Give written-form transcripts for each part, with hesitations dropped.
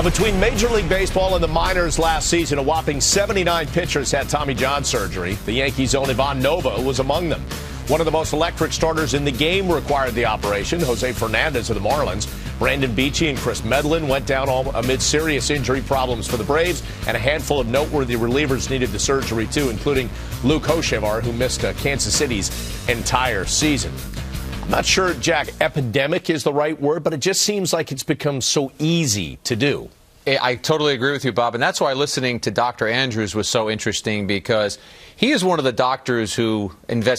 Between Major League Baseball and the minors last season, a whopping 79 pitchers had Tommy John surgery. The Yankees' own Ivan Nova was among them. One of the most electric starters in the game required the operation, Jose Fernandez of the Marlins. Brandon Beachy and Chris Medlin went down amid serious injury problems for the Braves, and a handful of noteworthy relievers needed the surgery too, including Luke Hochevar, who missed Kansas City's entire season. I'm not sure, Jack, epidemic is the right word, but it just seems like it's become so easy to do. I totally agree with you, Bob, and that's why listening to Dr. Andrews was so interesting, because he is one of the doctors who examined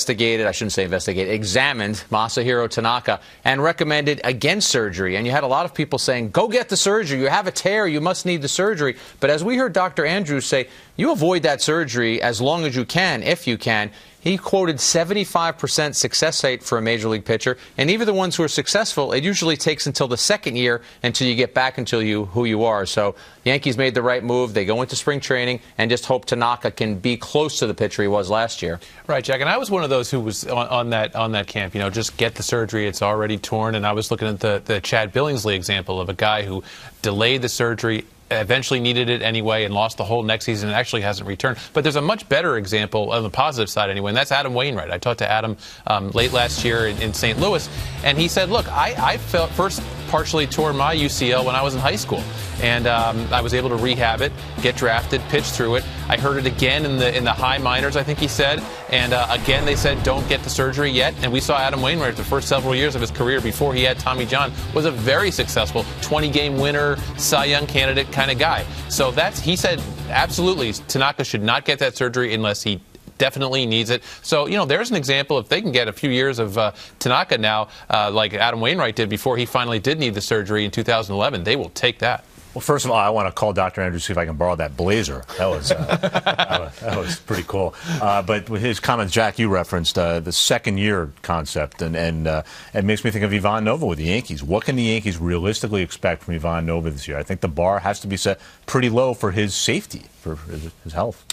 Masahiro Tanaka and recommended against surgery. And you had a lot of people saying, go get the surgery. You have a tear. You must need the surgery. But as we heard Dr. Andrews say, you avoid that surgery as long as you can, if you can. He quoted 75% success rate for a major league pitcher, and even the ones who are successful, it usually takes until the second year until you get back into who you are. So the Yankees made the right move. They go into spring training and just hope Tanaka can be close to the pitcher he was last year. Right, Jack, and I was one of those who was on that camp. You know, just get the surgery; it's already torn. And I was looking at the Chad Billingsley example of a guy who delayed the surgery, eventually needed it anyway, and lost the whole next season and actually hasn't returned. But there's a much better example on the positive side anyway, and that's Adam Wainwright. I talked to Adam late last year in St. Louis, and he said, look, I felt first partially tore my UCL when I was in high school, and I was able to rehab it, get drafted, pitch through it. I heard it again in the high minors, I think he said, and again they said don't get the surgery yet. And we saw Adam Wainwright the first several years of his career before he had Tommy John was a very successful 20-game winner, Cy Young candidate kind of guy. So he said absolutely Tanaka should not get that surgery unless he definitely needs it. So, you know, there's an example. If they can get a few years of Tanaka now, like Adam Wainwright did before he finally did need the surgery in 2011, they will take that. Well, first of all, I want to call Dr. Andrews, see if I can borrow that blazer. That was that was pretty cool. But with his comments, Jack, you referenced the second-year concept, and it makes me think of Ivan Nova with the Yankees. What can the Yankees realistically expect from Ivan Nova this year? I think the bar has to be set pretty low for his safety, for his health.